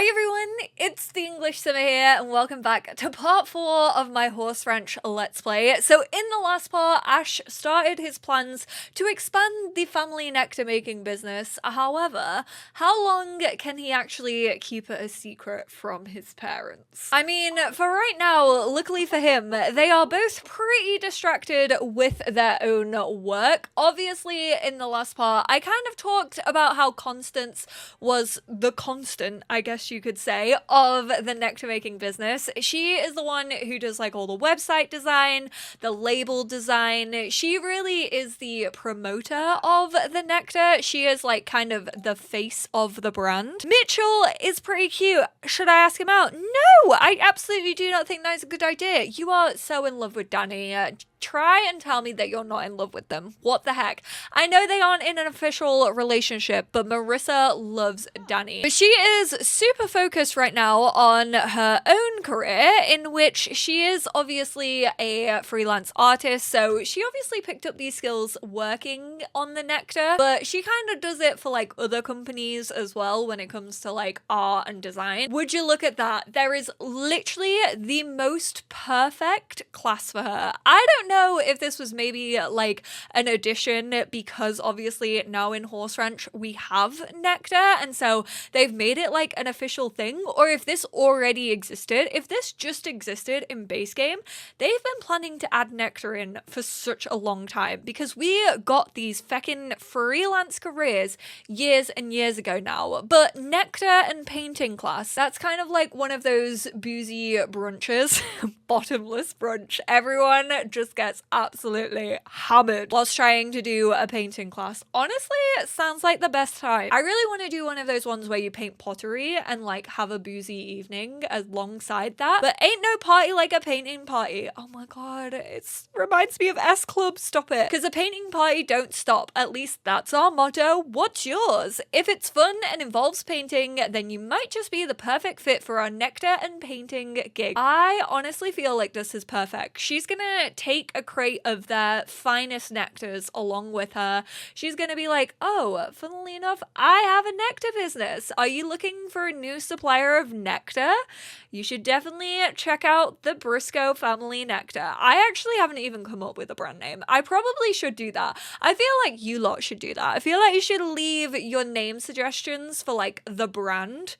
Hi everyone, it's the EnglishSimmer here and welcome back to part 4 of my horse ranch let's play. So in the last part, Ash started his plans to expand the family nectar making business. However, how long can he actually keep it a secret from his parents? I mean, for right now, luckily for him, they are both pretty distracted with their own work. Obviously, in the last part, I kind of talked about how Constance was the constant, I guess you could say, of the nectar making business. She is the one who does like all the website design, the label design. She really is the promoter of the nectar. She is like kind of the face of the brand. Mitchell is pretty cute. Should I ask him out? No, I absolutely do not think that's a good idea. You are so in love with Danny. Try and tell me that you're not in love with them. What the heck? I know they aren't in an official relationship, but Marissa loves Danny. But she is super focused right now on her own career, in which she is obviously a freelance artist. So she obviously picked up these skills working on the nectar, but she kind of does it for like other companies as well when it comes to like art and design. Would you look at that? There is literally the most perfect class for her. I don't know if this was maybe like an addition because obviously now in Horse Ranch we have nectar and so they've made it like an official thing, or if this already existed. If this just existed in base game, they've been planning to add nectar in for such a long time because we got these feckin' freelance careers years and years ago now. But nectar and painting class, that's kind of like one of those boozy brunches, bottomless brunch. Everyone just gets absolutely hammered whilst trying to do a painting class. Honestly, it sounds like the best time. I really want to do one of those ones where you paint pottery and like have a boozy evening alongside that. But ain't no party like a painting party. Oh my god, it reminds me of S Club. Stop it. Because a painting party don't stop. At least that's our motto. What's yours? If it's fun and involves painting, then you might just be the perfect fit for our nectar and painting gig. I honestly feel like this is perfect. She's gonna take a crate of their finest nectars along with her. She's gonna be like, oh, funnily enough, I have a nectar business. Are you looking for a new supplier of nectar? You should definitely check out the Briscoe family nectar. I actually haven't even come up with a brand name. I probably should do that. I feel like you lot should do that. I feel like you should leave your name suggestions for like the brand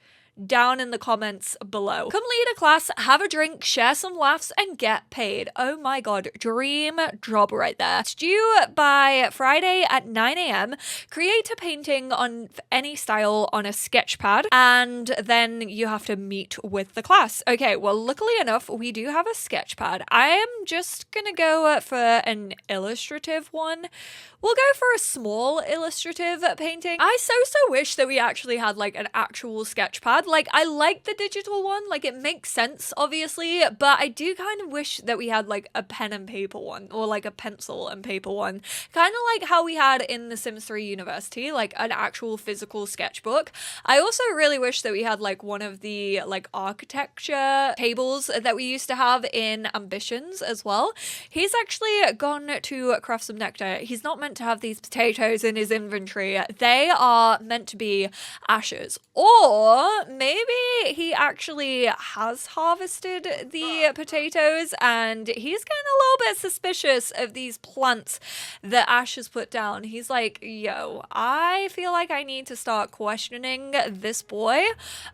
down in the comments below. Come lead a class, have a drink, share some laughs, and get paid. Oh my god, dream job right there. It's due by Friday at 9 a.m. Create a painting on any style on a sketch pad, and then you have to meet with the class. Okay, well, luckily enough, we do have a sketch pad. I am just gonna go for an illustrative one. We'll go for a small illustrative painting. I so wish that we actually had like an actual sketch pad. Like, I like the digital one, like it makes sense obviously, but I do kind of wish that we had like a pen and paper one, or like a pencil and paper one. Kind of like how we had in The Sims 3 University, like an actual physical sketchbook. I also really wish that we had like one of the like architecture tables that we used to have in Ambitions as well. He's actually gone to craft some nectar. He's not meant to have these potatoes in his inventory. They are meant to be Ash's. Or maybe he actually has harvested the potatoes and he's getting a little bit suspicious of these plants that Ash has put down. He's like, yo, I feel like I need to start questioning this boy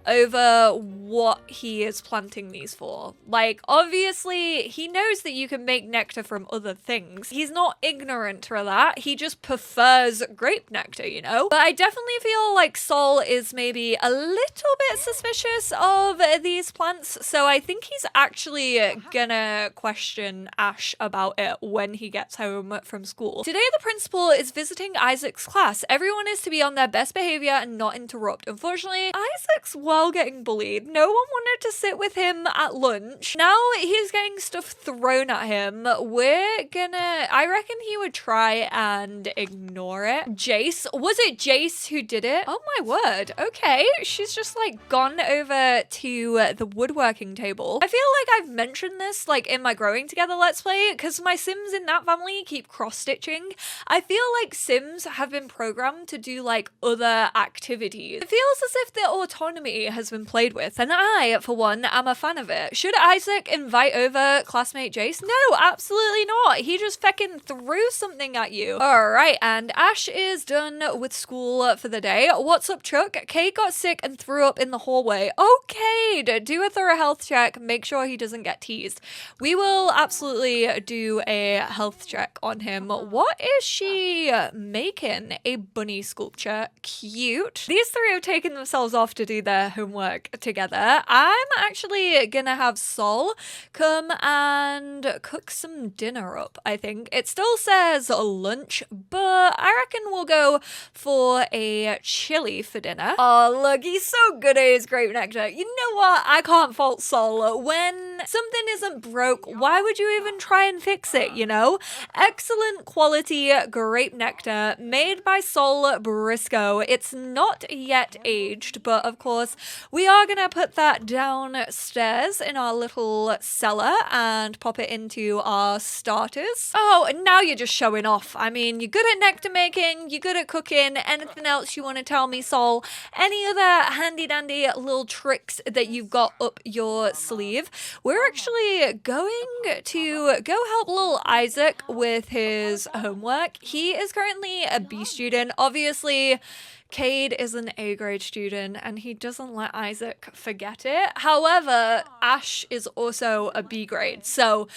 over what he is planting these for. Like, obviously, he knows that you can make nectar from other things. He's not ignorant to that. He just prefers grape nectar, you know? But I definitely feel like Sol is maybe a little bit suspicious of these plants, so I think he's actually gonna question Ash about it when he gets home from school. Today the principal is visiting Isaac's class. Everyone is to be on their best behavior and not interrupt. Unfortunately, Isaac's well getting bullied. No one wanted to sit with him at lunch. Now he's getting stuff thrown at him. I reckon he would try and ignore it. Jace, was it Jace who did it? Oh my word, okay. She's just like gone over over to the woodworking table. I feel like I've mentioned this like in my Growing Together Let's Play, because my Sims in that family keep cross-stitching. I feel like Sims have been programmed to do like other activities. It feels as if their autonomy has been played with, and I, for one, am a fan of it. Should Isaac invite over classmate Jace? No, absolutely not. He just feckin' threw something at you. Alright, and Ash is done with school for the day. What's up, Chuck? Kate got sick and threw up in the hallway. Okay, do a thorough health check. Make sure he doesn't get teased. We will absolutely do a health check on him. What is she making? A bunny sculpture. Cute. These three have taken themselves off to do their homework together. I'm actually gonna have Sol come and cook some dinner up, I think. It still says lunch, but I reckon we'll go for a chili for dinner. Oh, look, he's so good at his grape nectar. You know what? I can't fault Sol. When something isn't broke, why would you even try and fix it, you know? Excellent quality grape nectar made by Sol Briscoe. It's not yet aged, but of course, we are gonna put that downstairs in our little cellar and pop it into our starters. Oh, and now you're just showing off. I mean, you're good at nectar making, you're good at cooking. Anything else you want to tell me, Sol? Any other handy dandy little tricks that you've got up your sleeve? We're actually going to go help little Isaac with his homework. He is currently a B student. Obviously, Cade is an A grade student and he doesn't let Isaac forget it. However, Ash is also a B grade. So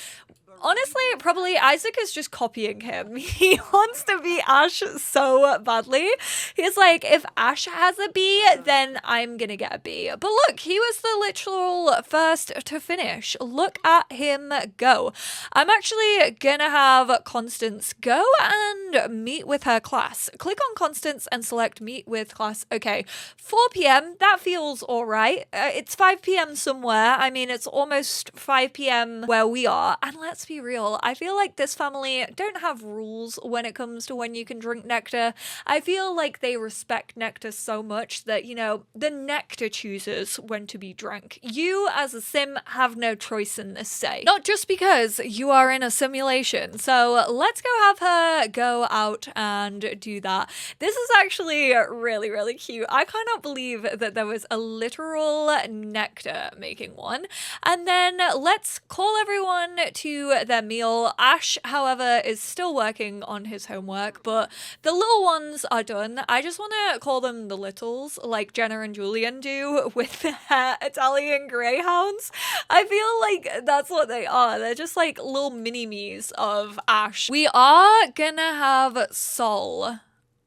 honestly, probably Isaac is just copying him. He wants to be Ash so badly. He's like, if Ash has a B, then I'm gonna get a B. But look, he was the literal first to finish. Look at him go. I'm actually gonna have Constance go and meet with her class. Click on Constance and select meet with class. Okay, 4 p.m. That feels all right. It's 5 p.m. somewhere. I mean, it's almost 5 p.m. where we are. And let's be real, I feel like this family don't have rules when it comes to when you can drink nectar. I feel like they respect nectar so much that, you know, the nectar chooses when to be drank. You, as a sim, have no choice in this, say. Not just because you are in a simulation. So let's go have her go out and do that. This is actually really, really cute. I cannot believe that there was a literal nectar making one. And then let's call everyone to their meal. Ash, however, is still working on his homework, but the little ones are done. I just want to call them the littles, like Jenna and Julian do with their Italian greyhounds. I feel like that's what they are. They're just like little mini-me's of Ash. We are gonna have Sol.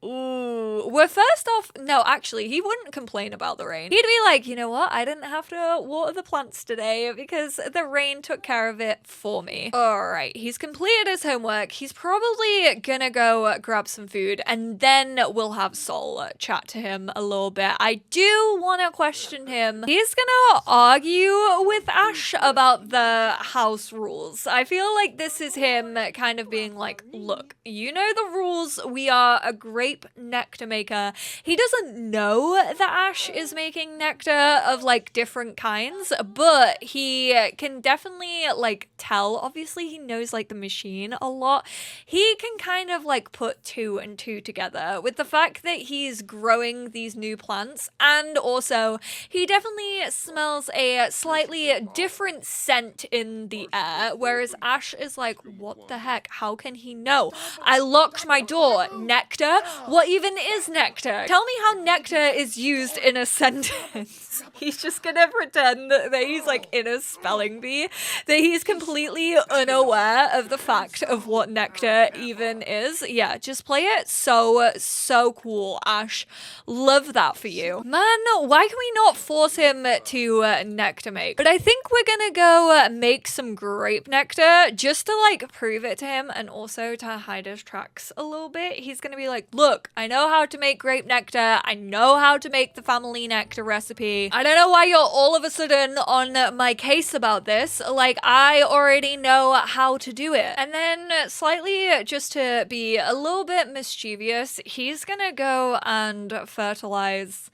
Ooh, well, first off, no, actually, he wouldn't complain about the rain. He'd be like, you know what? I didn't have to water the plants today because the rain took care of it for me. All right, he's completed his homework. He's probably gonna go grab some food and then we'll have Sol chat to him a little bit. I do want to question him. He's gonna argue with Ash about the house rules. I feel like this is him kind of being like, look, you know the rules. We are a great nectar maker. He doesn't know that Ash is making nectar of like different kinds, but he can definitely like tell. Obviously, he knows like the machine a lot. He can kind of like put 2 and 2 together with the fact that he's growing these new plants, and also he definitely smells a slightly different scent in the air, whereas Ash is like, what the heck? How can he know? I locked my door. Nectar? What even is nectar? Tell me how nectar is used in a sentence. He's just gonna pretend that he's like in a spelling bee, that he's completely unaware of the fact of what nectar even is. Yeah, just play it. So cool, Ash. Love that for you. Man, why can we not force him to nectar make? But I think we're gonna go make some grape nectar just to like prove it to him and also to hide his tracks a little bit. He's gonna be like, look, I know how to make grape nectar. I know how to make the family nectar recipe. I don't know why you're all of a sudden on my case about this. Like, I already know how to do it. And then slightly just to be a little bit mischievous, he's gonna go and fertilize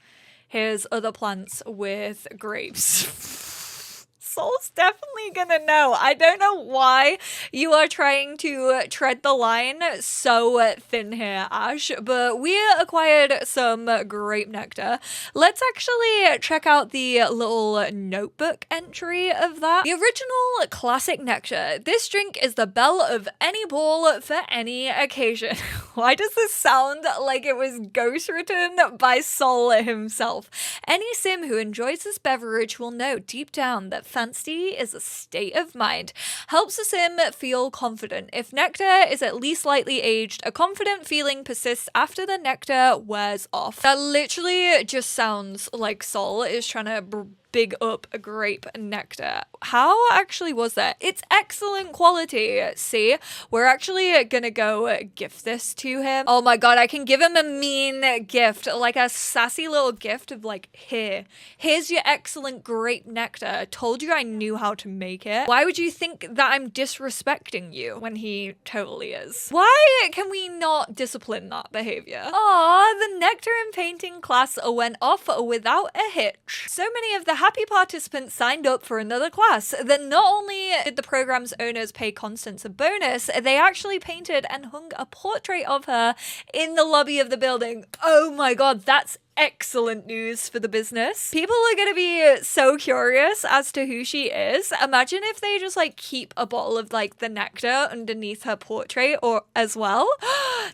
his other plants with grapes. Soul's definitely gonna know. I don't know why you are trying to tread the line so thin here, Ash, but we acquired some grape nectar. Let's actually check out the little notebook entry of that. The original classic nectar. This drink is the belle of any ball for any occasion. Why does this sound like it was ghostwritten by Soul himself? Any sim who enjoys this beverage will know deep down that fancy is a state of mind. Helps a sim feel confident. If nectar is at least slightly aged, a confident feeling persists after the nectar wears off. That literally just sounds like Soul is trying to big up a grape nectar. How actually was that? It's excellent quality. See, we're actually gonna go gift this to him. Oh my god, I can give him a mean gift, like a sassy little gift of like, here's your excellent grape nectar. Told you I knew how to make it. Why would you think that I'm disrespecting you when he totally is? Why can we not discipline that behavior? Aw, the nectar and painting class went off without a hitch. So many of the happy participants signed up for another class. Then not only did the program's owners pay Constance a bonus, they actually painted and hung a portrait of her in the lobby of the building. Oh my god, that's excellent news for the business. People are gonna be so curious as to who she is. Imagine if they just like keep a bottle of like the nectar underneath her portrait or as well.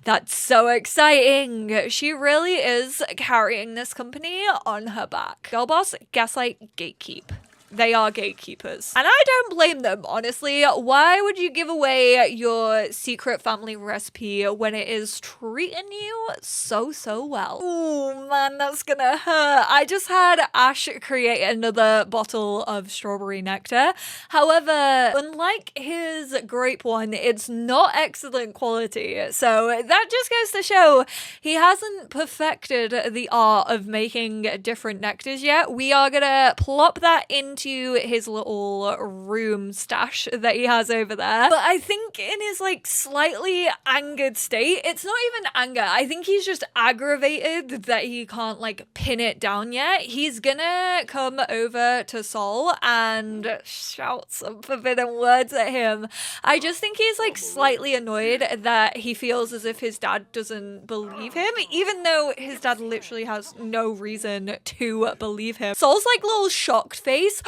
That's so exciting. She really is carrying this company on her back. Girl boss, gaslight, gatekeep. They are gatekeepers. And I don't blame them, honestly. Why would you give away your secret family recipe when it is treating you so well? Ooh, man, that's gonna hurt. I just had Ash create another bottle of strawberry nectar. However, unlike his grape one, it's not excellent quality. So that just goes to show he hasn't perfected the art of making different nectars yet. We are gonna plop that into his little room stash that he has over there. But I think in his like slightly angered state, it's not even anger. I think he's just aggravated that he can't like pin it down yet. He's gonna come over to Soul and shout some forbidden words at him. I just think he's like slightly annoyed that he feels as if his dad doesn't believe him, even though his dad literally has no reason to believe him. Soul's like little shocked face.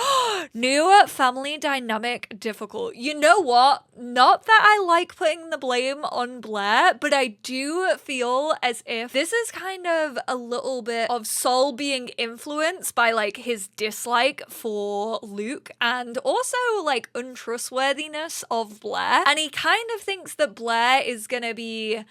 New family dynamic difficult. You know what? Not that I like putting the blame on Blair, but I do feel as if this is kind of a little bit of Soul being influenced by like his dislike for Luke and also like untrustworthiness of Blair. And he kind of thinks that Blair is gonna be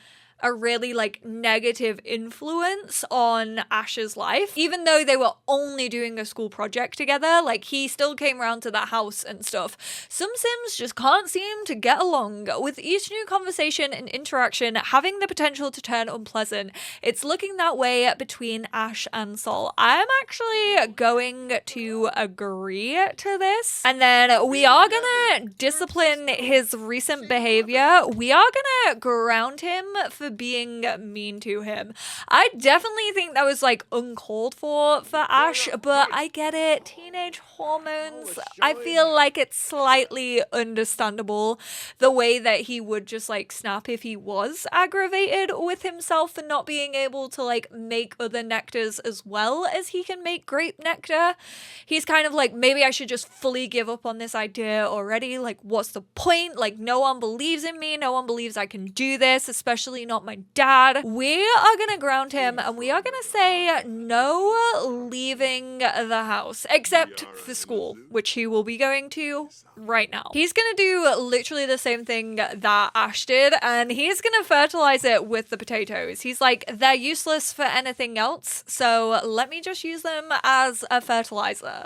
a really like negative influence on Ash's life, even though they were only doing a school project together. Like he still came around to that house and stuff. Some Sims just can't seem to get along, with each new conversation and interaction having the potential to turn unpleasant. It's looking that way between Ash and Soul. I'm actually going to agree to this, and then we are gonna discipline his recent behavior. We are gonna ground him for being mean to him. I definitely think that was like uncalled for Ash, but I get it. Teenage hormones. I feel like it's slightly understandable the way that he would just like snap if he was aggravated with himself for not being able to like make other nectars as well as he can make grape nectar. He's kind of like, maybe I should just fully give up on this idea already. Like, what's the point? Like, no one believes in me. No one believes I can do this, especially not my dad. We are gonna ground him and we are gonna say no leaving the house, except for school, which he will be going to right now. He's gonna do literally the same thing that Ash did, and he's gonna fertilize it with the potatoes. He's like, they're useless for anything else, so let me just use them as a fertilizer.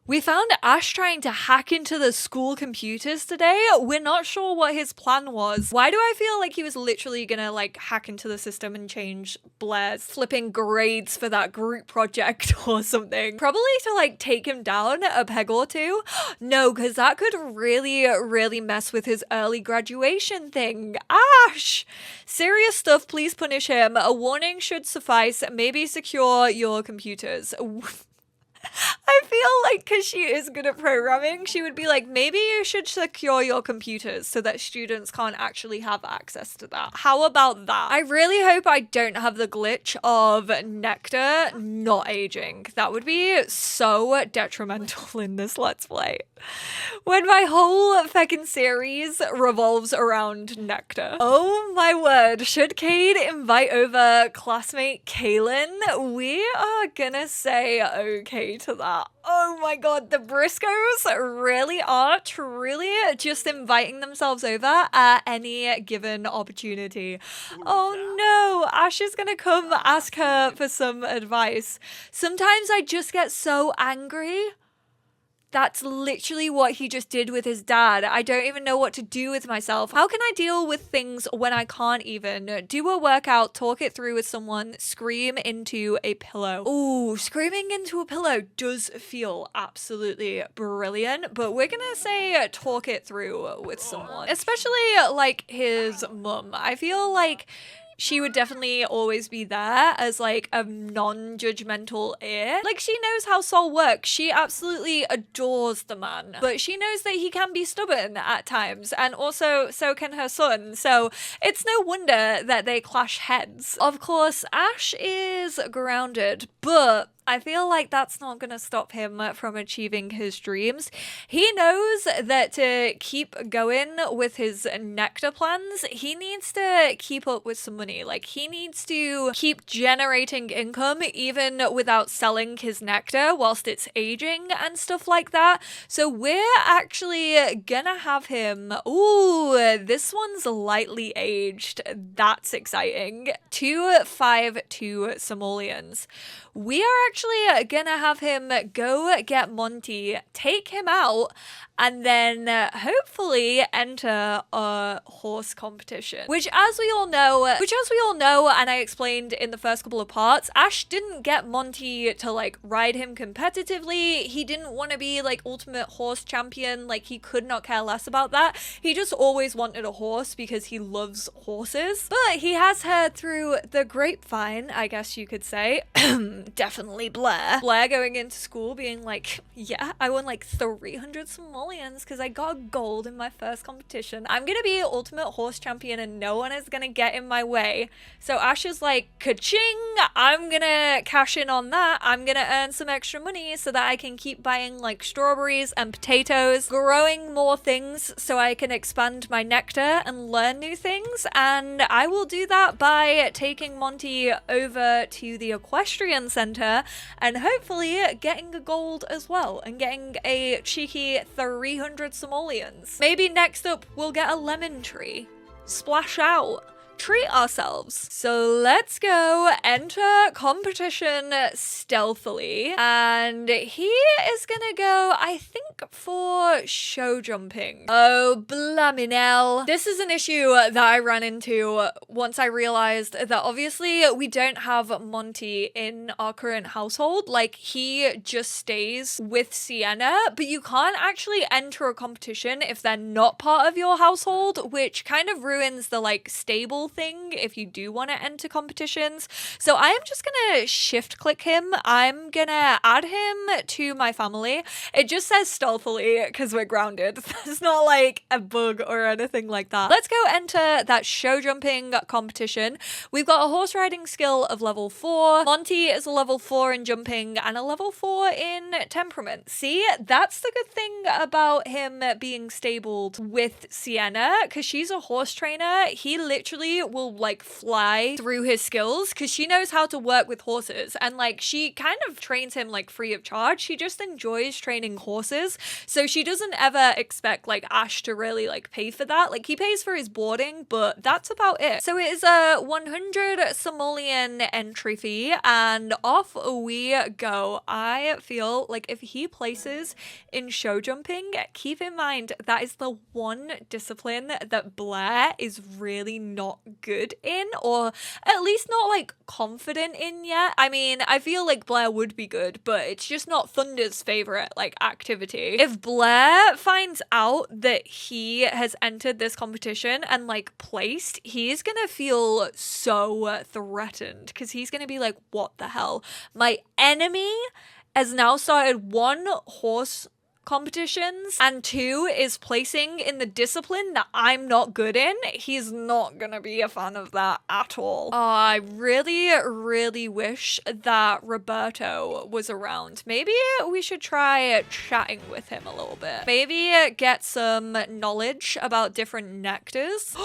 We found Ash trying to hack into the school computers today. We're not sure what his plan was. Why do I feel like he was literally gonna like hack into the system and change Blair's flipping grades for that group project or something? Probably to like take him down a peg or two. No, because that could really mess with his early graduation thing. Ash! Serious stuff, please punish him. A warning should suffice. Maybe secure your computers. I feel like because she is good at programming, she would be like, maybe you should secure your computers so that students can't actually have access to that. How about that? I really hope I don't have the glitch of Nectar not aging. That would be so detrimental in this Let's Play. When my whole feckin' series revolves around Nectar. Oh my word, should Cade invite over classmate Kaylin? We are gonna say okay to that. Oh my god, the Briscoes really are truly just inviting themselves over at any given opportunity. Oh no, Ash is gonna come ask her for some advice. Sometimes I just get so angry. That's literally what he just did with his dad. I don't even know what to do with myself. How can I deal with things when I can't even do a workout, talk it through with someone, scream into a pillow? Ooh, screaming into a pillow does feel absolutely brilliant, but we're gonna say talk it through with someone, especially like his mum. I feel like she would definitely always be there as like a non-judgmental ear. Like she knows how Sol works. She absolutely adores the man, but she knows that he can be stubborn at times, and also so can her son. So it's no wonder that they clash heads. Of course, Ash is grounded, but I feel like that's not going to stop him from achieving his dreams. He knows that to keep going with his Nectar plans, he needs to keep up with some money. Like he needs to keep generating income even without selling his Nectar whilst it's aging and stuff like that. So we're actually gonna have him, ooh, this one's lightly aged. That's exciting. 252 simoleons. We are actually gonna have him go get Monty, take him out, and then hopefully enter a horse competition. Which as we all know, and I explained in the first couple of parts, Ash didn't get Monty to like ride him competitively. He didn't want to be like ultimate horse champion. Like he could not care less about that. He just always wanted a horse because he loves horses. But he has heard through the grapevine, I guess you could say, definitely Blair going into school being like, yeah, I won like 300 simoleons because I got gold in my first competition. I'm gonna be ultimate horse champion and no one is gonna get in my way. So Ash is like, ka-ching, I'm gonna cash in on that. I'm gonna earn some extra money so that I can keep buying like strawberries and potatoes, growing more things so I can expand my Nectar and learn new things. And I will do that by taking Monty over to the equestrian center and hopefully getting a gold as well and getting a cheeky 300 simoleons. Maybe next up we'll get a lemon tree. Splash out. Treat ourselves. So let's go enter competition stealthily, and he is gonna go, I think, for show jumping. Oh blamminell. This is an issue that I ran into once I realized that obviously we don't have Monty in our current household. Like he just stays with Sienna, but you can't actually enter a competition if they're not part of your household, which kind of ruins the like stable thing if you do want to enter competitions. So I am just gonna shift click him. I'm gonna add him to my family. It just says stealthily because we're grounded. There's not like a bug or anything like that. Let's go enter that show jumping competition. We've got a horse riding skill of level 4. Monty is a level 4 in jumping and a level 4 in temperament. See, that's the good thing about him being stabled with Sienna, because she's a horse trainer. He literally she will like fly through his skills because she knows how to work with horses, and like she kind of trains him like free of charge. She just enjoys training horses, so she doesn't ever expect like Ash to really like pay for that. Like he pays for his boarding, but that's about it. So it is a 100 simoleon entry fee, and off we go. I feel like if he places in show jumping, keep in mind that is the one discipline that Blair is really not good in, or at least not like confident in yet. I mean, I feel like Blair would be good, but it's just not Thunder's favorite like activity. If Blair finds out that he has entered this competition and like placed, he's gonna feel so threatened because he's gonna be like, what the hell? My enemy has now started 1 horse competitions and 2 is placing in the discipline that I'm not good in. He's not gonna be a fan of that at all. I really wish that Roberto was around. Maybe we should try chatting with him a little bit. Maybe get some knowledge about different nectars.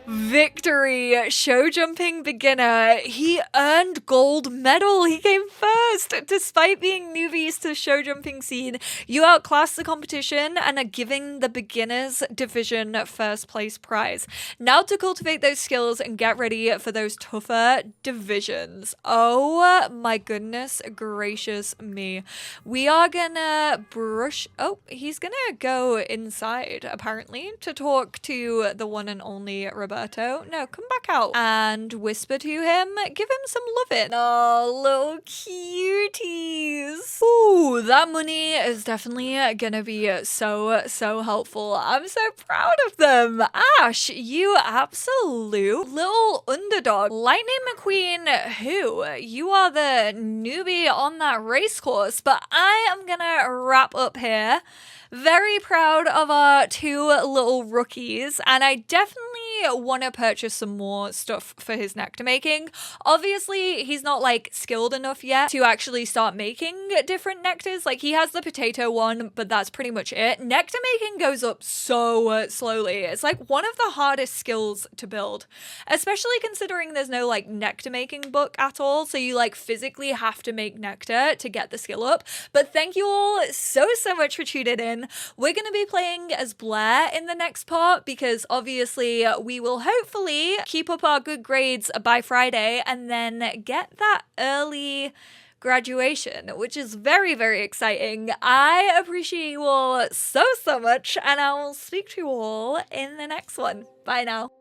Victory! Show jumping beginner. He earned gold medal. He came first. Despite being newbies to show jumping scene, you outclassed the competition and are giving the beginners division first place prize. Now to cultivate those skills and get ready for those tougher divisions. Oh my goodness gracious me. We are gonna brush. Oh, he's gonna go inside apparently to talk to the one and only Roberto. No, come back out and whisper to him. Give him some loving. Oh, little cuties. Ooh, that money is definitely gonna be so helpful. I'm so proud of them. Ash, you absolute little underdog. Lightning McQueen, who? You are the newbie on that race course, but I am gonna wrap up here. Very proud of our 2 little rookies, and I definitely want to purchase some more stuff for his nectar making. Obviously, he's not like skilled enough yet to actually start making different nectars. Like he has the potato one, but that's pretty much it. Nectar making goes up so slowly. It's like one of the hardest skills to build, especially considering there's no like nectar making book at all. So you like physically have to make nectar to get the skill up. But thank you all so much for tuning in. We're going to be playing as Blair in the next part because obviously we will hopefully keep up our good grades by Friday and then get that early graduation, which is very exciting. I appreciate you all so much, and I will speak to you all in the next one. Bye now.